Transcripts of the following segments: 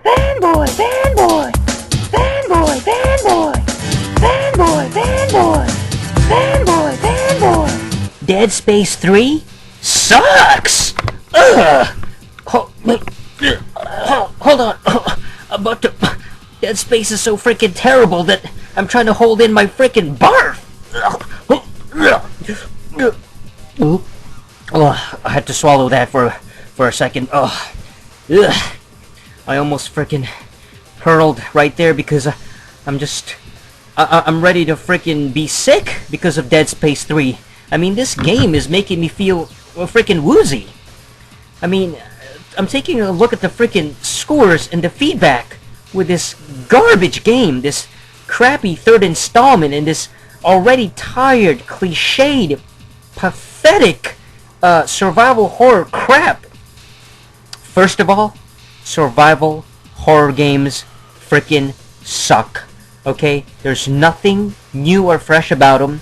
Fanboy, fanboy, fanboy, fanboy, fanboy, fanboy, fanboy, fanboy. Dead Space 3 sucks! Ugh! Hold on. About to... Dead Space is so freaking terrible that I'm trying to hold in my freaking barf! Oh, I had to swallow that for a second. Oh, ugh. I almost freaking hurled right there because I'm ready to freaking be sick because of Dead Space 3. I mean, this game is making me feel freaking woozy. I mean, I'm taking a look at the freaking scores and the feedback with this garbage game, this crappy third installment, and this already tired, cliched, pathetic survival horror crap. First of all, survival horror games frickin' suck. Okay? There's nothing new or fresh about them.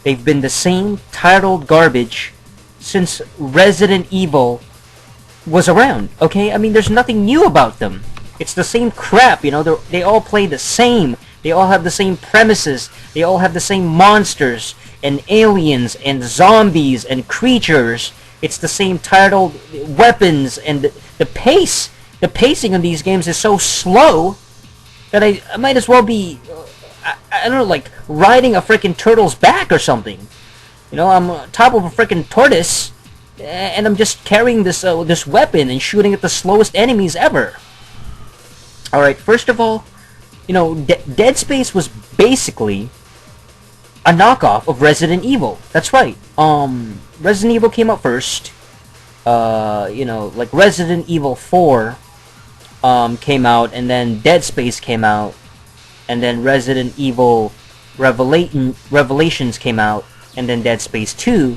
They've been the same tired old garbage since Resident Evil was around. Okay? I mean, there's nothing new about them. It's the same crap, you know? They all play the same. They all have the same premises. They all have the same monsters and aliens and zombies and creatures. It's the same tired old weapons, and the pacing on these games is so slow that I might as well be, I don't know, like riding a freaking turtle's back or something. You know, I'm on top of a freaking tortoise, and I'm just carrying this this weapon and shooting at the slowest enemies ever. Alright, first of all, you know, Dead Space was basically a knockoff of Resident Evil. That's right. Resident Evil came out first. You know, like Resident Evil 4 came out, and then Dead Space came out, and then Resident Evil Revelations came out, and then Dead Space 2,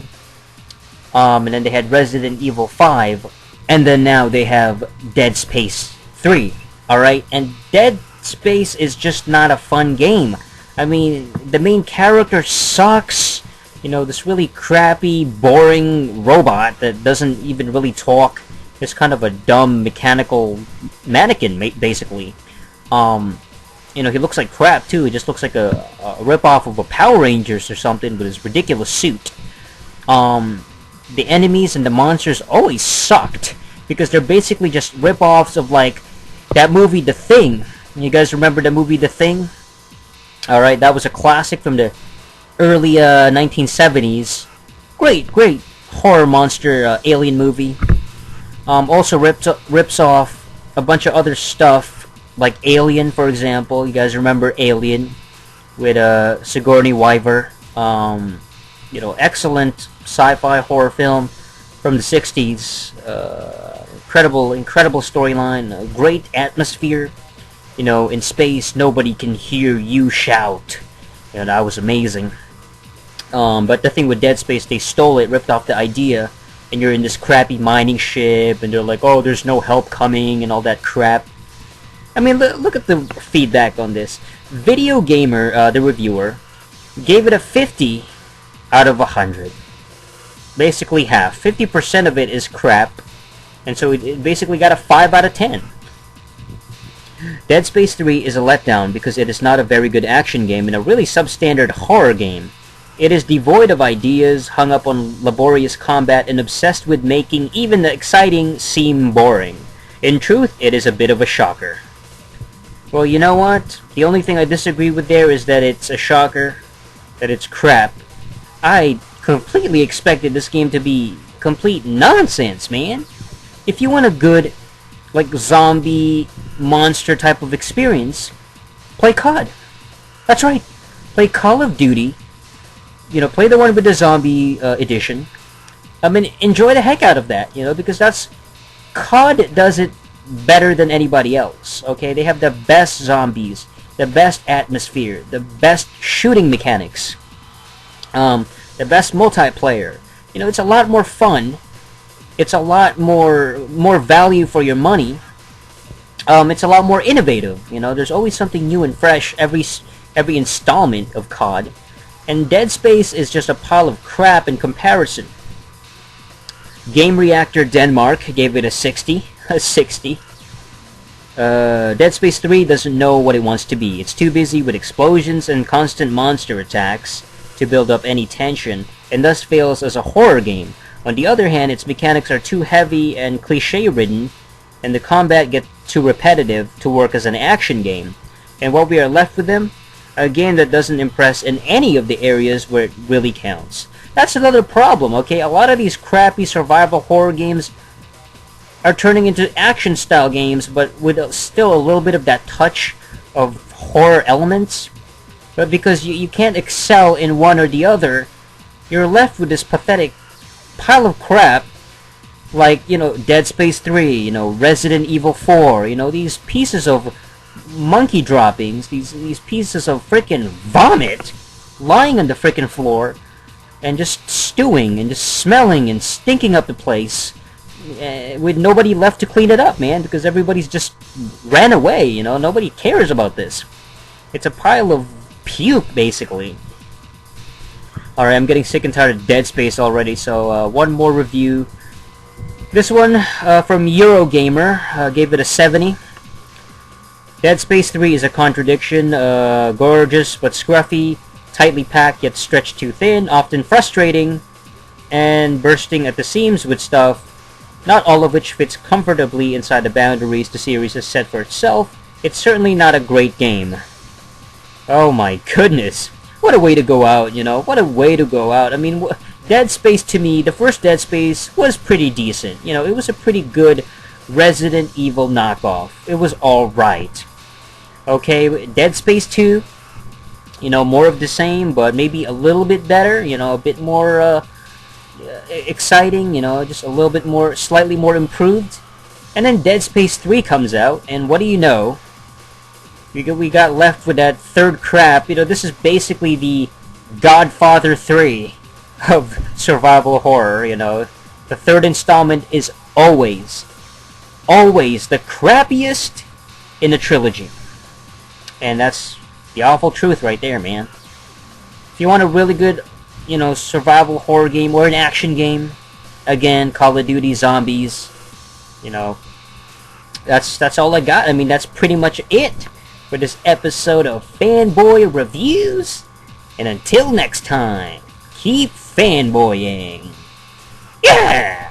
and then they had Resident Evil 5, and then now they have Dead Space 3. Alright? And Dead Space is just not a fun game. I mean, the main character sucks. You know, this really crappy, boring robot that doesn't even really talk. It's kind of a dumb mechanical mannequin, basically. You know, he looks like crap too. He just looks like a rip-off of a Power Rangers or something with his ridiculous suit. The enemies and the monsters always sucked because they're basically just rip-offs of like that movie The Thing. You guys remember the movie The Thing? Alright, that was a classic from the early 1970s. Great horror monster alien movie. Also rips off a bunch of other stuff, like Alien, for example. You guys remember Alien with Sigourney Weaver? You know, excellent sci-fi horror film from the 60s. Incredible storyline, great atmosphere. You know, in space, nobody can hear you shout. You know, that was amazing. But the thing with Dead Space, they stole it, ripped off the idea, and you're in this crappy mining ship, and they're like, oh, there's no help coming, and all that crap. I mean, look at the feedback on this. Video Gamer, the reviewer, gave it a 50 out of 100. Basically half. 50% of it is crap, and so it basically got a 5 out of 10. Dead Space 3 is a letdown because it is not a very good action game and a really substandard horror game. It is devoid of ideas, hung up on laborious combat, and obsessed with making even the exciting seem boring. In truth, it is a bit of a shocker. Well, you know what? The only thing I disagree with there is that it's a shocker, that it's crap. I completely expected this game to be complete nonsense, man. If you want a good, like, zombie monster type of experience, play COD. That's right. Play Call of Duty. You know, play the one with the zombie edition. I mean, enjoy the heck out of that, you know, because that's... COD does it better than anybody else, okay? They have the best zombies, the best atmosphere, the best shooting mechanics, the best multiplayer. You know, it's a lot more fun. It's a lot more value for your money. It's a lot more innovative. You know, there's always something new and fresh every installment of COD. And Dead Space is just a pile of crap in comparison. Game Reactor Denmark gave it a 60. A 60. Dead Space 3 doesn't know what it wants to be. It's too busy with explosions and constant monster attacks to build up any tension, and thus fails as a horror game. On the other hand, its mechanics are too heavy and cliche-ridden, and the combat gets too repetitive to work as an action game. And what we are left with them? A game that doesn't impress in any of the areas where it really counts. That's another problem, okay? A lot of these crappy survival horror games are turning into action-style games, but with still a little bit of that touch of horror elements. But because you can't excel in one or the other, you're left with this pathetic pile of crap, like, you know, Dead Space 3, you know, Resident Evil 4, you know, these pieces of monkey droppings, these pieces of frickin' vomit lying on the frickin' floor, and just stewing, and just smelling, and stinking up the place, with nobody left to clean it up, man, because everybody's just ran away, you know, nobody cares about this. It's a pile of puke, basically. Alright, I'm getting sick and tired of Dead Space already, so one more review. This one from Eurogamer gave it a 70. Dead Space 3 is a contradiction, gorgeous but scruffy, tightly packed yet stretched too thin, often frustrating, and bursting at the seams with stuff, not all of which fits comfortably inside the boundaries the series has set for itself. It's certainly not a great game. Oh my goodness. What a way to go out, you know? What a way to go out. I mean, Dead Space to me, the first Dead Space was pretty decent. You know, it was a pretty good Resident Evil knockoff. It was alright. Okay, Dead Space 2, you know, more of the same, but maybe a little bit better, you know, a bit more exciting, you know, just a little bit more, slightly more improved. And then Dead Space 3 comes out, and what do you know? We got left with that third crap. You know, this is basically the Godfather 3 of survival horror, you know. The third installment is always the crappiest in the trilogy. And that's the awful truth right there, man. If you want a really good, you know, survival horror game or an action game, again, Call of Duty Zombies, you know, that's all I got. I mean, that's pretty much it for this episode of Fanboy Reviews. And until next time, keep fanboying. Yeah!